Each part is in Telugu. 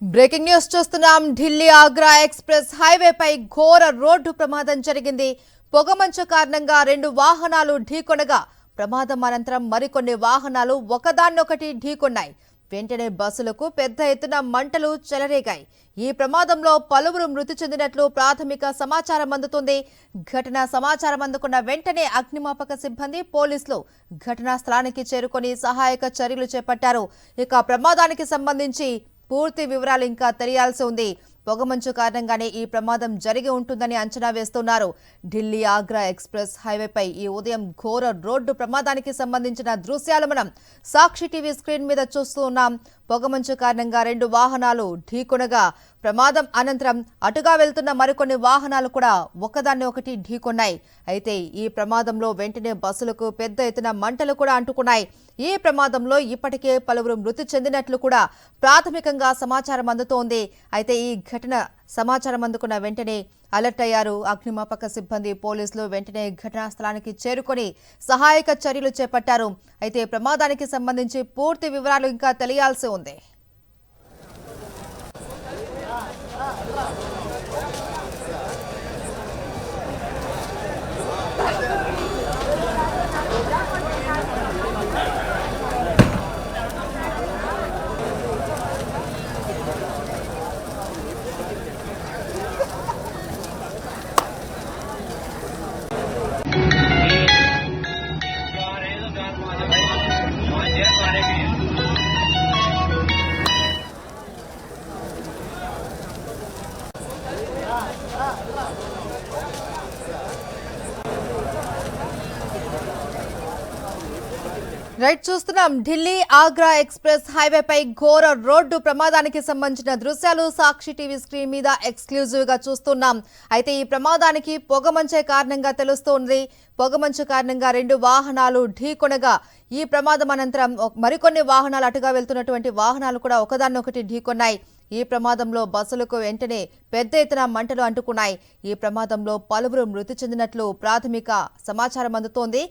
బ్రేకింగ్ న్యూస్ చూస్తున్నాం. ఢిల్లీ ఆగ్రా ఎక్స్ప్రెస్ హైవేపై ఘోర రోడ్డు ప్రమాదం జరిగింది. పొగమంచు కారణంగా 2 వాహనాలు ఢీకొనగా ప్రమాదం అనంతరం మరికొన్ని వాహనాలు ఒకదాన్నొకటి ఢీకొన్నాయి. వెంటనే బస్సులకు పెద్ద ఎత్తున మంటలు చెలరేగాయి. ఈ ప్రమాదంలో పలువురు మృతి చెందినట్లు ప్రాథమిక సమాచారం అందుతుంది. ఘటనా సమాచారం అందుకున్న వెంటనే అగ్నిమాపక సిబ్బంది పోలీసులు ఘటనా స్థలానికి చేరుకొని సహాయక చర్యలు చేపట్టారు. ఇక ప్రమాదానికి సంబంధించి పూర్తి వివరాలు ఇంకా తెలియాల్సి ఉంది. పొగమంచు కారణంగానే ఈ ప్రమాదం జరిగి ఉంటుందని అంచనా వేస్తున్నారు. ఢిల్లీ ఆగ్రా ఎక్స్ప్రెస్ హైవేపై ఈ ఉదయం ఘోర రోడ్డు ప్రమాదానికి సంబంధించిన దృశ్యాలు మనం సాక్షి టీవీ స్క్రీన్ మీద చూస్తూ ఉన్నాం. పొగమంచు కారణంగా 2 వాహనాలు ఢీకొనగా ప్రమాదం అనంతరం అటుగా వెళ్తున్న మరికొన్ని వాహనాలు కూడా ఒకదాన్ని ఒకటి ఢీకొన్నాయి. అయితే ఈ ప్రమాదంలో వెంటనే బస్సులకు పెద్ద ఎత్తున మంటలు కూడా అంటుకున్నాయి. ఈ ప్రమాదంలో ఇప్పటికే పలువురు మృతి చెందినట్లు కూడా ప్రాథమికంగా సమాచారం అందుతోంది. అయితే ఈ ఘటన సమాచారం అందుకున్న వెంటనే అలర్ట్ అయ్యారు అగ్నిమాపక సిబ్బంది. పోలీసులు వెంటనే ఘటనా స్థలానికి చేరుకొని సహాయక చర్యలు చేపట్టారు. అయితే ప్రమాదానికి సంబంధించి పూర్తి వివరాలు ఇంకా తెలియాల్సి ఉంది. రైట్ చూస్తున్నాం. ఢిల్లీ ఆగ్రా ఎక్స్ప్రెస్ హైవేపై ఘోర రోడ్డు ప్రమాదానికి సంబంధించిన దృశ్యాలు సాక్షి టీవీ స్క్రీన్ మీద ఎక్స్క్లూజివ్ గా చూస్తున్నాం. అయితే ఈ ప్రమాదానికి పొగమంచే కారణంగా తెలుస్తోంది. పొగమంచు కారణంగా 2 వాహనాలు ఢీకొనగా ఈ ప్రమాదం అనంతరం మరికొన్ని వాహనాలు అటుగా వెళ్తున్నటువంటి వాహనాలు కూడా ఒకదాన్నొకటి ఢీకొన్నాయి. ఈ ప్రమాదంలో బస్సులకు వెంటనే పెద్ద ఎత్తున మంటలు అంటుకున్నాయి. ఈ ప్రమాదంలో పలువురు మృతి చెందినట్లు ప్రాథమిక సమాచారం అందుతోంది.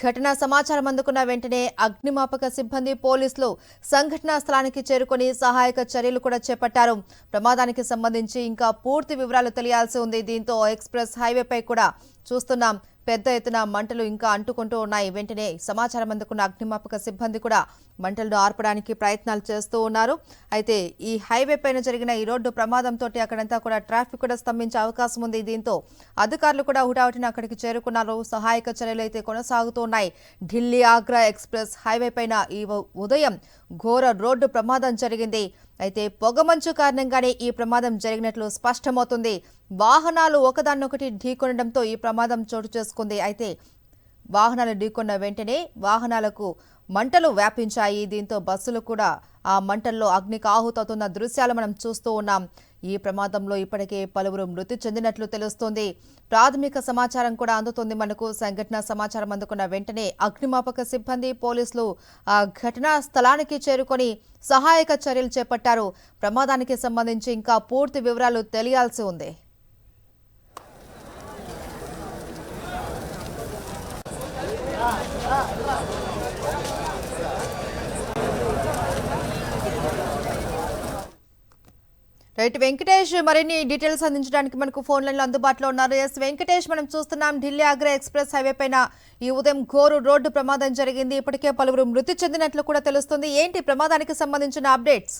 ఘటనా సమాచారం అందుకున్న వెంటనే అగ్నిమాపక సిబ్బంది పోలీసులు సంఘటనా స్థలానికి చేరుకొని సహాయక చర్యలు కూడా చేపట్టారు. ప్రమాదానికి సంబంధించి ఇంకా పూర్తి వివరాలు తెలియాల్సి ఉంది. దీంతో ఎక్స్ప్రెస్ హైవేపై కూడా చూస్తున్నాం పెద్ద ఎత్తున మంటలు ఇంకా అంటుకుంటూ ఉన్నాయి. వెంటనే సమాచారం అందుకున్న అగ్నిమాపక సిబ్బంది కూడా మంటలను ఆర్పడానికి ప్రయత్నాలు చేస్తూ ఉన్నారు. అయితే ఈ హైవే పైన జరిగిన ఈ రోడ్డు ప్రమాదంతో అక్కడంతా కూడా ట్రాఫిక్ కూడా స్తంభించే అవకాశం ఉంది. దీంతో అధికారులు కూడా హుటాహుటిన అక్కడికి చేరుకున్నారు. సహాయక చర్యలు అయితే కొనసాగుతూ ఉన్నాయి. ఢిల్లీ ఆగ్రా ఎక్స్ప్రెస్ హైవే పైన ఈ ఉదయం ఘోర రోడ్డు ప్రమాదం జరిగింది. అయితే పొగమంచు కారణంగానే ఈ ప్రమాదం జరిగినట్లు స్పష్టమవుతుంది. వాహనాలు ఒకదాన్నొకటి ఢీకొనడంతో ఈ ప్రమాదం చోటు చేసుకుంది. అయితే వాహనాలు ఢీకొన్న వెంటనే వాహనాలకు మంటలు వ్యాపించాయి. దీంతో బస్సులు కూడా ఆ మంటల్లో అగ్నికి ఆహుతవుతున్న దృశ్యాలు మనం చూస్తూ ఉన్నాం. ఈ ప్రమాదంలో ఇప్పటికే పలువురు మృతి చెందినట్లు తెలుస్తోంది. ప్రాథమిక సమాచారం కూడా అందుతుంది మనకు. సంఘటన సమాచారం అందుకున్న వెంటనే అగ్నిమాపక సిబ్బంది పోలీసులు ఆ ఘటనా స్థలానికి చేరుకొని సహాయక చర్యలు చేపట్టారు. ప్రమాదానికి సంబంధించి ఇంకా పూర్తి వివరాలు తెలియాల్సి ఉంది. రైట్ వెంకటేష్, మరిన్ని డీటెయిల్స్ అందించడానికి మనకు ఫోన్ లైన్లో అందుబాటులో ఉన్నారు. ఎస్ వెంకటేష్, మనం చూస్తున్నాం ఢిల్లీ ఆగ్రా ఎక్స్ప్రెస్ హైవే పైన ఈ ఉదయం ఘోరు రోడ్డు ప్రమాదం జరిగింది. ఇప్పటికే పలువురు మృతి చెందినట్లు కూడా తెలుస్తుంది. ఏంటి ప్రమాదానికి సంబంధించిన అప్డేట్స్?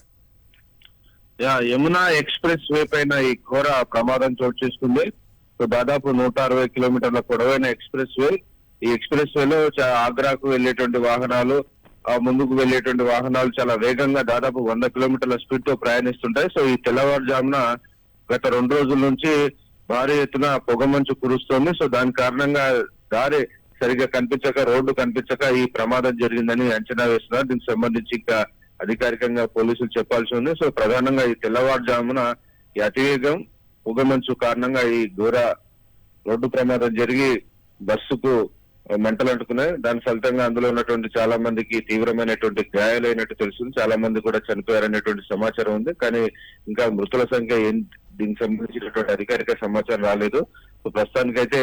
యమునా ఎక్స్ప్రెస్ వే పైన ఈ ఘోర ప్రమాదం చోటు చేసుకుంది. సో దాదాపు 160 కిలోమీటర్ల పొడవైన ఎక్స్ప్రెస్ వే. ఈ ఎక్స్ప్రెస్ వేలో ఆగ్రాకు వెళ్లేటువంటి వాహనాలు, ముందుకు వెళ్లేటువంటి వాహనాలు చాలా వేగంగా దాదాపు 100 కిలోమీటర్ల స్పీడ్ తో ప్రయాణిస్తుంటాయి. సో ఈ తెల్లవారుజామున గత 2 రోజుల నుంచి భారీ ఎత్తున పొగమంచు కురుస్తోంది. సో దాని కారణంగా దారి సరిగ్గా కనిపించక, రోడ్డు కనిపించక ఈ ప్రమాదం జరిగిందని అంచనా వేస్తున్నారు. దీనికి సంబంధించి ఇంకా అధికారికంగా పోలీసులు చెప్పాల్సి ఉంది. సో ప్రధానంగా ఈ తెల్లవారుజామున ఈ అతివేగం పొగమంచు కారణంగా ఈ ఘోర రోడ్డు ప్రమాదం జరిగి బస్సుకు మంటలు అంటుకున్నాయి. దాని ఫలితంగా అందులో ఉన్నటువంటి చాలా మందికి తీవ్రమైనటువంటి గాయాలైనట్టు తెలుస్తుంది. చాలా మంది కూడా చనిపోయారనేటువంటి సమాచారం ఉంది. కానీ ఇంకా మృతుల సంఖ్య దీనికి సంబంధించినటువంటి అధికారిక సమాచారం రాలేదు. సో ప్రస్తుతానికైతే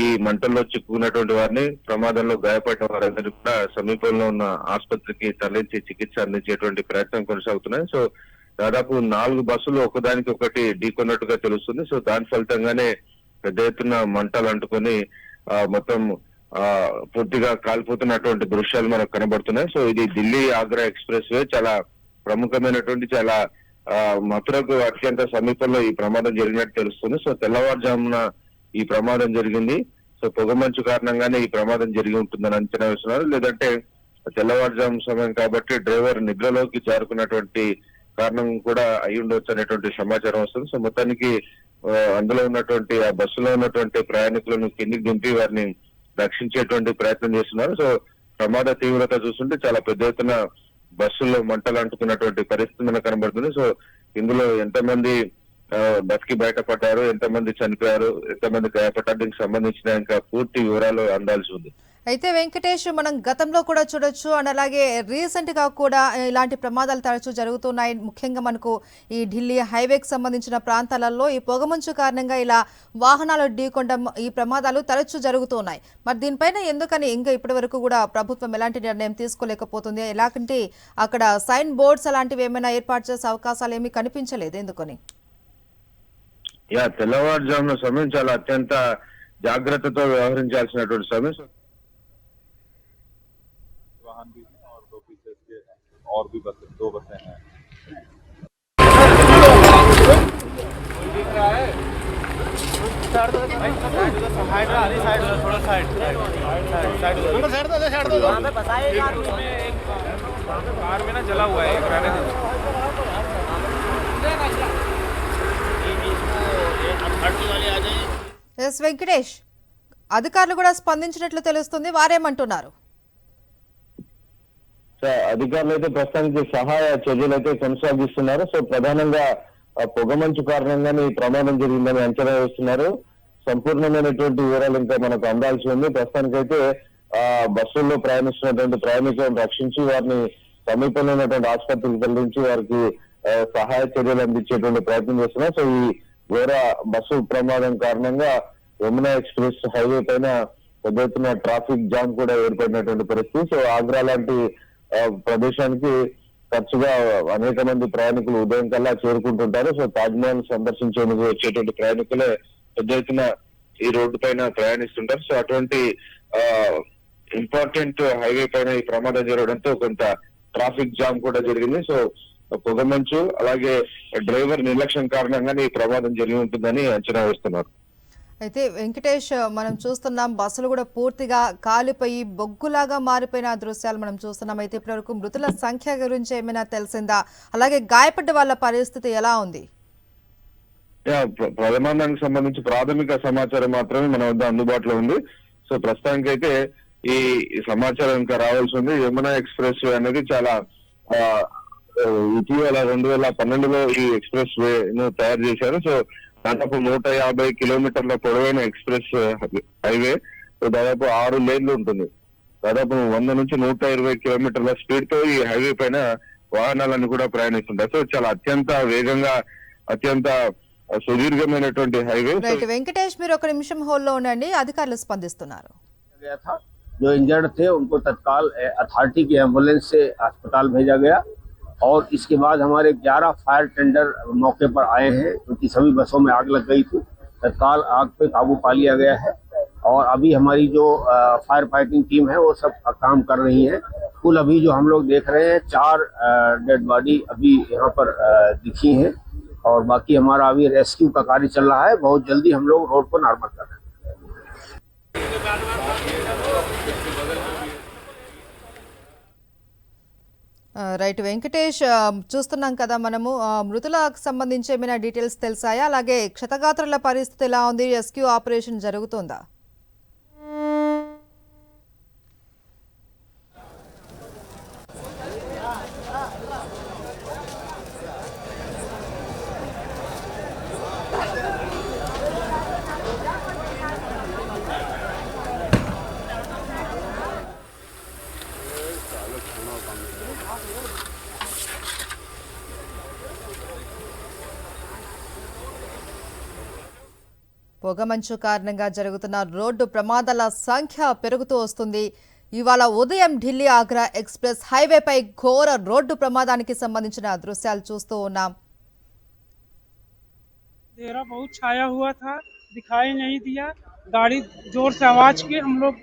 ఈ మంటల్లో చిక్కుకున్నటువంటి వారిని, ప్రమాదంలో గాయపడిన వారందరినీ కూడా సమీపంలో ఉన్న ఆసుపత్రికి తరలించి చికిత్స అందించేటువంటి ప్రయత్నం కొనసాగుతున్నాయి. సో దాదాపు 4 బస్సులు ఒకదానికి ఒకటి ఢీకొన్నట్టుగా తెలుస్తుంది. సో దాని ఫలితంగానే పెద్ద ఎత్తున మంటలు అంటుకొని మొత్తం పూర్తిగా కాలిపోతున్నటువంటి దృశ్యాలు మనకు కనబడుతున్నాయి. సో ఇది ఢిల్లీ ఆగ్రా ఎక్స్ప్రెస్ వే, చాలా ప్రముఖమైనటువంటి, చాలా మథురకు అత్యంత సమీపంలో ఈ ప్రమాదం జరిగినట్టు తెలుస్తుంది. సో తెల్లవారుజామున ఈ ప్రమాదం జరిగింది. సో పొగమంచు కారణంగానే ఈ ప్రమాదం జరిగి ఉంటుందని అంచనా వేస్తున్నారు. లేదంటే తెల్లవారుజాము సమయం కాబట్టి డ్రైవర్ నిద్రలోకి జారుకున్నటువంటి కారణం కూడా అయి ఉండవచ్చు అనేటువంటి సమాచారం వస్తుంది. సో మొత్తానికి అందులో ఉన్నటువంటి ఆ బస్సులో ఉన్నటువంటి ప్రయాణికులను కిందికి దింపి వారిని రక్షించేటువంటి ప్రయత్నం చేస్తున్నారు. సో ప్రమాద తీవ్రత చూస్తుంటే చాలా పెద్ద ఎత్తున బస్సుల్లో మంటలు అంటుకున్నటువంటి పరిస్థితి మనకు కనబడుతుంది. సో ఇందులో ఎంతమంది బతికి బయటపడ్డారు, ఎంతమంది చనిపోయారు, ఎంతమంది గాయపడ్డారు, దీనికి సంబంధించిన ఇంకా పూర్తి వివరాలు అందాల్సి ఉంది. అయితే వెంకటేష్, మనం గతంలో కూడా చూడొచ్చు అండ్ అలాగే రీసెంట్ గా కూడా ఇలాంటి ప్రమాదాలు తరచూ జరుగుతున్నాయి. ముఖ్యంగా మనకు ఈ ఢిల్లీ హైవేకి సంబంధించిన ప్రాంతాలలో ఈ పొగమంచు కారణంగా ఇలా వాహనాలు ఢీకొనడం, ఈ ప్రమాదాలు తరచూ జరుగుతున్నాయి. మరి దీనిపైన ఎందుకని ఇంకా ఇప్పటి వరకు కూడా ప్రభుత్వం ఎలాంటి నిర్ణయం తీసుకోలేకపోతుంది? ఎలాంటి అక్కడ సైన్ బోర్డ్స్ అలాంటివి ఏమైనా ఏర్పాటు చేసే అవకాశాలు ఏమీ కనిపించలేదు, ఎందుకని? తెల్లవారుజామున సమయం చాలా అత్యంత జాగ్రత్తతో వ్యవహరించాల్సినటువంటి సమయం. वाहन भी हैं और 2 पीसेस के और भी बसें, 2 बसें हैं। कार में ना जला हुआ है ఎస్ వెంకటేష్, అధికారులు కూడా స్పందించినట్లు తెలుస్తుంది, వారేమంటున్నారు? అధికారులు అయితే ప్రస్తుతానికి సహాయ చర్యలు అయితే కొనసాగిస్తున్నారు. సో ప్రధానంగా పొగమంచు కారణంగానే ఈ ప్రమాదం జరిగిందని అంచనా వేస్తున్నారు. సంపూర్ణమైనటువంటి వివరాలు ఇంకా మనకు అందాల్సి ఉంది. ప్రస్తుతానికైతే బస్సుల్లో ప్రయాణిస్తున్నటువంటి ప్రయాణికులను రక్షించి వారిని సమీపంలో ఉన్నటువంటి ఆసుపత్రికి తరలించి వారికి సహాయ చర్యలు అందించేటువంటి ప్రయత్నం చేస్తున్నారు. సో ఈ ఘోర బస్సు ప్రమాదం కారణంగా యమునా ఎక్స్ప్రెస్ హైవే పైన పెద్ద ఎత్తున ట్రాఫిక్ జామ్ కూడా ఏర్పడినటువంటి పరిస్థితి. సో ఆగ్రా లాంటి ప్రదేశానికి తరచుగా అనేక మంది ప్రయాణికులు ఉదయం కల్లా చేరుకుంటుంటారు. సో తాజ్మహల్ సందర్శించేందుకు వచ్చేటువంటి ప్రయాణికులే పెద్ద ఎత్తున ఈ రోడ్డు పైన ప్రయాణిస్తుంటారు. సో అటువంటి ఇంపార్టెంట్ హైవే పైన ఈ ప్రమాదం జరగడంతో కొంత ట్రాఫిక్ జామ్ కూడా జరిగింది. సో పొగమంచు అలాగే డ్రైవర్ నిర్లక్ష్యం కారణంగానే ఈ ప్రమాదం జరిగి ఉంటుందని అంచనా వేస్తున్నారు. అయితే వెంకటేష్, మనం చూస్తున్నాం బస్సులు కూడా పూర్తిగా కాలిపోయి బొగ్గులాగా మారిపోయిన దృశ్యాలు మనం చూస్తున్నాం. అయితే ఇప్పటివరకు మృతుల సంఖ్య గురించి ఏమైనా తెలిసిందా? అలాగే గాయపడ్డ వాళ్ళ పరిస్థితి ఎలా ఉంది? ప్రమాదానికి సంబంధించి ప్రాథమిక సమాచారం మాత్రమే మన వద్ద అందుబాటులో ఉంది. సో ప్రస్తుతానికైతే ఈ సమాచారం ఇంకా రావాల్సి ఉంది. యమునా ఎక్స్ప్రెస్ వే అనేది చాలా ఇటీవల 2012లో ఈ ఎక్స్ప్రెస్ వే ను తయారు చేశారు. సో దాదాపు 150 కిలోమీటర్ల పొడవైన ఎక్స్ప్రెస్ హైవే. దాదాపు 6 లేన్లు ఉంటుంది. దాదాపు 100 నుంచి 120 కిలోమీటర్ల స్పీడ్ తో ఈ హైవే పైన వాహనాలన్నీ కూడా ప్రయాణిస్తుంటాయి. సో చాలా అత్యంత వేగంగా, అత్యంత సుదీర్ఘమైనటువంటి హైవే. వెంకటేష్, మీరు ఒక నిమిషం హోల్డ్లో ఉండండి, అధికారులు స్పందిస్తున్నారు. जो इंजर्ड थे उनको तत्काल अथॉरिटी की एम्बुलेंस से अस्पताल भेजा गया और इसके बाद हमारे 11 फायर टेंडर मौके पर आए हैं, क्योंकि सभी बसों में आग लग गई थी। तत्काल आग पे काबू पा लिया गया है और अभी हमारी जो फायर फाइटिंग टीम है वो सब काम कर रही है। कुल अभी जो हम लोग देख रहे हैं 4 डेड बॉडी अभी यहाँ पर दिखी हैं और बाकी हमारा अभी रेस्क्यू का कार्य चल रहा है। बहुत जल्दी हम लोग रोड को नॉर्मल कर रहे हैं। రైట్ వెంకటేష్, చూస్తున్నాం కదా మనము, మృతులకు సంబంధించి ఏమైనా డీటెయిల్స్ తెలిసాయా? అలాగే క్షతగాత్రుల పరిస్థితి ఎలా ఉంది? రెస్క్యూ ఆపరేషన్ జరుగుతుందా? పొగమంచు కారణంగా జరుగుతున్న రోడ్డు ప్రమాదాల సంఖ్య పెరుగుతూ వస్తుంది. ఇవాళ ఉదయం ఢిల్లీ ఆగ్రా ఎక్స్ప్రెస్ హైవేపై ఘోర రోడ్డు ప్రమాదానికి సంబంధించిన దృశ్యాలు చూస్తూ ఉన్నాం. अंधेरा बहुत छाया हुआ था, दिखाई नहीं दिया. गाड़ी जोर से आवाज की, हम लोग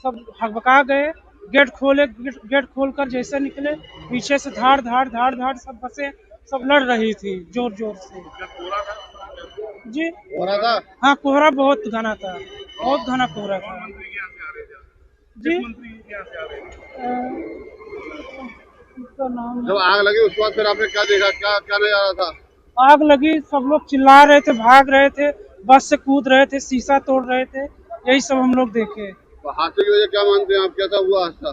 सब हकबका गए. गेट खोलकर जैसे निकले, पीछे से धाड़ धाड़ धाड़ धाड़ सब बसें सब लड़ रही थी जोर जोर से. जी कोहरा था? हाँ, कोहरा बहुत घना था, बहुत घना कोहरा था. जी उसका नाम जब आग लगी उसके बाद फिर आपने क्या देखा, क्या क्या नजर आ रहा था? आग लगी, सब लोग चिल्ला रहे थे, भाग रहे थे, बस से कूद रहे थे, शीशा तोड़ रहे थे. यही सब हम लोग देखे. तो हादसे की वजह क्या मानते हैं आप, कैसा हुआ हादसा?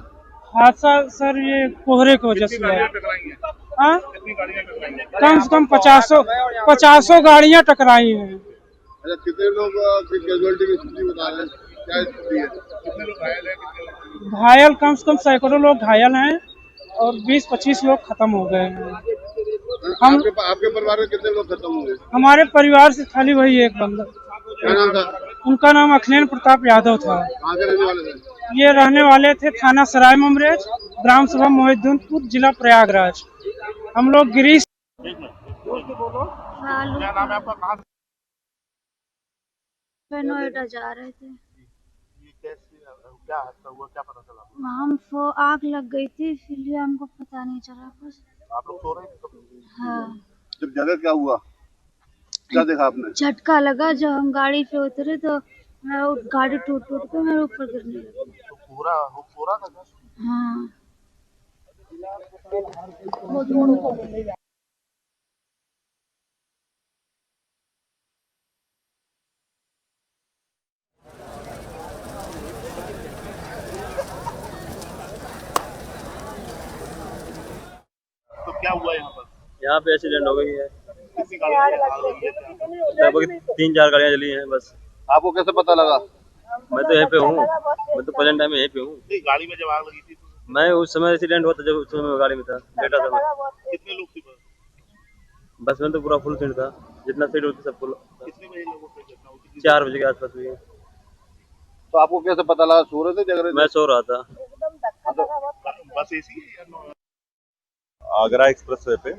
हादसा सर ये कोहरे की वजह से हुआ. हाँ, कम से कम 50 गाड़ियां टकराई हैं. अच्छा, कितने लोग कैजुअलिटी की स्थिति बता रहे हैं, क्या स्थिति है? कितने लोग घायल हैं? घायल कम से कम सैकड़ों लोग घायल हैं और 20-25 लोग खत्म हो गए हैं. आपके परिवार में कितने लोग खत्म हुए? हमारे परिवार से खाली वही एक बंदा. क्या नाम था? उनका नाम अखिलेश प्रताप यादव था. कहाँ के रहने वाले थे? ये रहने वाले थे थाना सराय ममरेज, ग्राम सभा मोहिद्दीनपुर, जिला प्रयागराज. हम लोग गिरीश. क्या नाम है आपका, कहाँ से? मैं नोएडा जा रहे थे. क्या हादसा हुआ, क्या पता चला? हमको आग लग गई थी, इसलिए हमको पता नहीं चला. बस आप लोग सो रहे थे? हाँ, जब जगह क्या हुआ, क्या देखा आपने? झटका लगा. जब हम गाड़ी पे उतरे तो मेरा गाड़ी टूट के मेरे ऊपर गिरने लगी. तो पूरा था क्या? हाँ, तो क्या हुआ यहाँ पर? यहाँ पे एक्सीडेंट हो गई है. कितनी गाड़ियाँ आग लगी है? लगभग 3-4 गाड़ियाँ जली हैं बस. आपको कैसे पता लगा? मैं तो यहीं पे हूँ, मैं तो प्रेजेंट टाइम में यहीं पे हूँ. नहीं, गाड़ी में जब आग लगी थी तो मैं उस समय एक्सीडेंट हुआ था जब उस समय मैं गाड़ी में था, बैठा था मैं. कितने लोग थे? बस में तो पूरा फुल सीट था, जितना सीट होती सब फुल. कितने बजे लोगों को घटना हुई थी? 4 बजे के आसपास हुई है. तो आपको कैसे पता लगा, सो रहे थे, जग रहे थे? मैं सो रहा था. बस एसी है या नॉन? आगरा एक्सप्रेसवे पे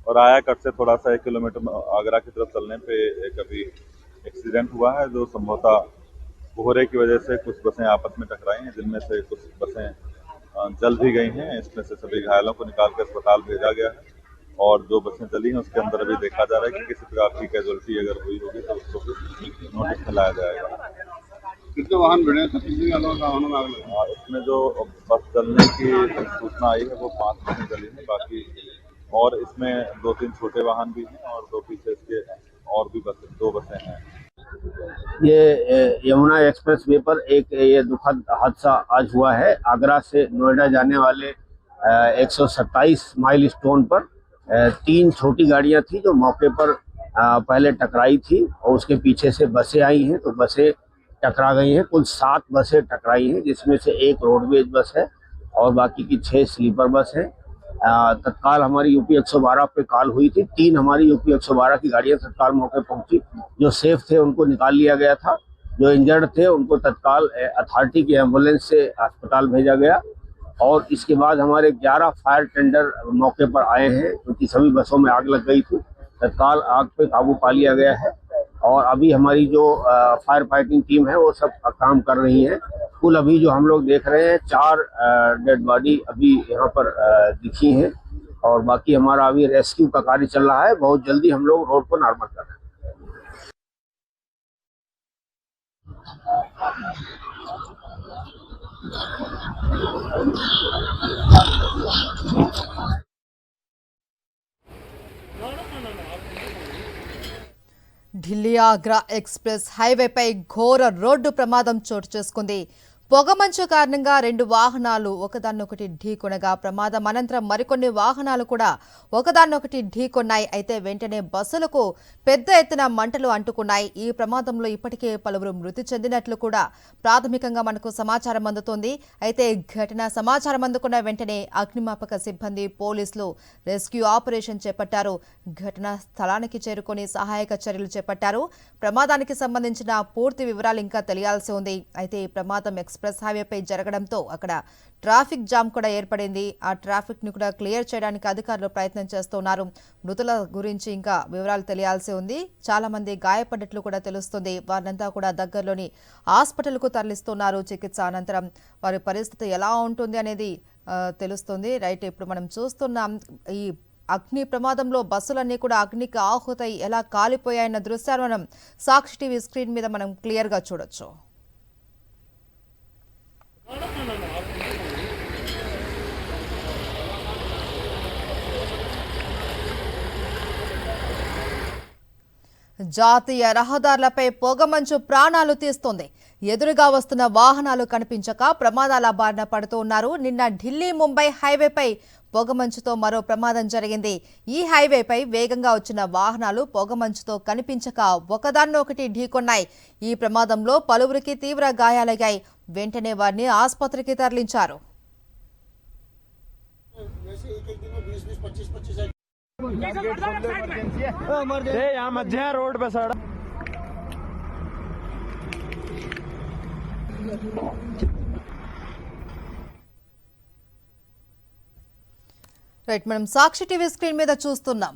और आया कट से थोड़ा सा 1 किलोमीटर आगरा की तरफ चलने पे एक अभी एक्सीडेंट हुआ है, जो संभवतः कोहरे की वजह से कुछ बसें आपस में टकराई हैं, जिनमें से कुछ बसें जल भी गई हैं. इसमें से सभी घायलों को निकाल कर अस्पताल भेजा गया है और जो बसें जली हैं उसके अंदर अभी देखा जा रहा है कि किसी प्रकार की कैजुअलिटी अगर हुई होगी तो उसको भी नोटिस में लाया जाएगा. कितने वाहन भिड़े हैं? 36 वाहनों में आग लगी. इसमें जो बस जलने की सूचना आई है वो 5 बसें जली हैं, बाकी और इसमें 2-3 छोटे वाहन भी हैं और 2 पीछे इसके और भी बसें, 2 बसें हैं. ये यमुना एक्सप्रेस वे पर एक ये दुखद हादसा आज हुआ है. आगरा से नोएडा जाने वाले 127 माइल स्टोन पर 3 छोटी गाड़ियां थी जो मौके पर पहले टकराई थी और उसके पीछे से बसें आई हैं, तो बसें टकरा गई हैं. कुल 7 बसें टकराई हैं, जिसमें से एक रोडवेज बस है और बाकी की 6 स्लीपर बस हैं. तत्काल हमारी यूपी 112 पे कॉल हुई थी. 3 हमारी यूपी 112 की गाड़ियां तत्काल मौके पहुंची. जो सेफ थे उनको निकाल लिया गया था, जो इंजर्ड थे उनको तत्काल अथॉरिटी की एम्बुलेंस से अस्पताल भेजा गया और इसके बाद हमारे 11 फायर टेंडर मौके पर आए हैं, क्योंकि सभी बसों में आग लग गई थी. तत्काल आग पे काबू पा लिया गया है और अभी हमारी जो फायर फाइटिंग टीम है वो सब काम कर रही है. कुल अभी जो हम लोग देख रहे हैं 4 डेड बॉडी अभी यहाँ पर दिखी हैं और बाकी हमारा अभी रेस्क्यू का कार्य चल रहा है. बहुत जल्दी हम लोग रोड को नॉर्मल कर रहे हैं. ఢిల్లీ ఆగ్రా ఎక్స్ప్రెస్ హైవేపై ఘోర రోడ్డు ప్రమాదం చోటు చేసుకుంది. పొగమంచు కారణంగా 2 వాహనాలు ఒకదాన్నొకటి ఢీకొనగా ప్రమాదం అనంతరం మరికొన్ని వాహనాలు కూడా ఒకదాన్నొకటి ఢీకొన్నాయి. అయితే వెంటనే బస్సులకు పెద్ద ఎత్తున మంటలు అంటుకున్నాయి. ఈ ప్రమాదంలో ఇప్పటికే పలువురు మృతి చెందినట్లు కూడా ప్రాథమికంగా మనకు సమాచారం అందుతోంది. అయితే ఘటన సమాచారం అందుకున్న వెంటనే అగ్నిమాపక సిబ్బంది, పోలీసులు రెస్క్యూ ఆపరేషన్ చేపట్టారు. ఘటనా స్థలానికి చేరుకొని సహాయక చర్యలు చేపట్టారు. ప్రమాదానికి సంబంధించిన పూర్తి వివరాలు ఇంకా తెలియాల్సి ఉంది. అయితే ఈ ప్రమాదం ఎక్స్ప్రెస్ హైవేపై జరగడంతో అక్కడ ట్రాఫిక్ జామ్ కూడా ఏర్పడింది. ఆ ట్రాఫిక్ ని కూడా క్లియర్ చేయడానికి అధికారులు ప్రయత్నం చేస్తున్నారు. మృతుల గురించి ఇంకా వివరాలు తెలియాల్సి ఉంది. చాలా మంది గాయపడ్డట్లు కూడా తెలుస్తుంది. వారంతా కూడా దగ్గరలోని హాస్పిటల్కు తరలిస్తున్నారు. చికిత్స అనంతరం వారి పరిస్థితి ఎలా ఉంటుంది అనేది తెలుస్తుంది. రైట్, ఇప్పుడు మనం చూస్తున్నాం ఈ అగ్ని ప్రమాదంలో బస్సులన్నీ కూడా అగ్నికి ఆహుతై ఎలా కాలిపోయాయన్న దృశ్యాలు మనం సాక్షి టీవీ స్క్రీన్ మీద మనం క్లియర్గా చూడొచ్చు. జాతీయ రహదారులపై పొగమంచు ప్రాణాలు తీస్తోంది. ఎదురుగా వస్తున్న వాహనాలు కనిపించక ప్రమాదాల బారిన పడుతూ ఉన్నారు. నిన్న ఢిల్లీ ముంబై హైవేపై పొగమంచుతో మరో ప్రమాదం జరిగింది. ఈ హైవేపై వేగంగా వచ్చిన వాహనాలు పొగమంచుతో కనిపించక ఒకదాన్నొకటి ఢీకొన్నాయి. ఈ ప్రమాదంలో పలువురికి తీవ్ర గాయాలయ్యాయి. వెంటనే వారిని ఆసుపత్రికి తరలించారు. రైట్, మనం సాక్షి టీవీ స్క్రీన్ మీద చూస్తున్నాం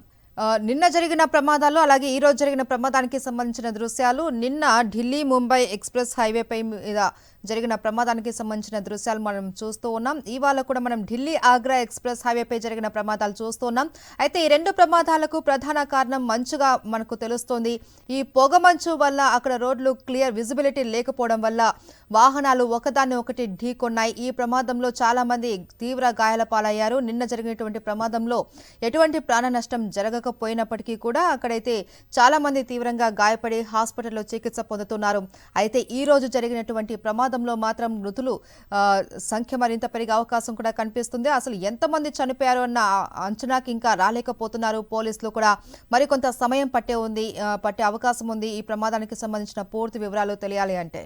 నిన్న జరిగిన ప్రమాదాలు అలాగే ఈ రోజు జరిగిన ప్రమాదానికి సంబంధించిన దృశ్యాలు. నిన్న ఢిల్లీ ముంబై ఎక్స్ప్రెస్ హైవేపై మీద జరిగిన ప్రమాదానికి సంబంధించిన దృశ్యాలు మనం చూస్తూ ఉన్నాం. ఇవాళ కూడా మనం ఢిల్లీ ఆగ్రా ఎక్స్ప్రెస్ హైవేపై జరిగిన ప్రమాదాలు చూస్తున్నాం. అయితే ఈ రెండు ప్రమాదాలకు ప్రధాన కారణం మంచుగా మనకు తెలుస్తోంది. ఈ పొగమంచు వల్ల అక్కడ రోడ్లు క్లియర్ విజిబిలిటీ లేకపోవడం వల్ల వాహనాలు ఒకదాన్ని ఒకటి ఢీకొన్నాయి. ఈ ప్రమాదంలో చాలా మంది తీవ్ర గాయాల పాలయ్యారు. నిన్న జరిగినటువంటి ప్రమాదంలో ఎటువంటి ప్రాణ నష్టం జరగకపోయినప్పటికీ కూడా అక్కడైతే చాలా మంది తీవ్రంగా గాయపడి హాస్పిటల్లో చికిత్స పొందుతున్నారు. అయితే ఈ రోజు జరిగినటువంటి ప్రమాదంలో మాత్రం మృతులు సంఖ్య మరింత పెరిగే అవకాశం కూడా కనిపిస్తుంది. అసలు ఎంతమంది చనిపోయారో అన్న అంచనాకి ఇంకా రాలేకపోతున్నారు పోలీసులు కూడా. మరికొంత సమయం పట్టే అవకాశం ఉంది ఈ ప్రమాదానికి సంబంధించిన పూర్తి వివరాలు తెలియాలి అంటే.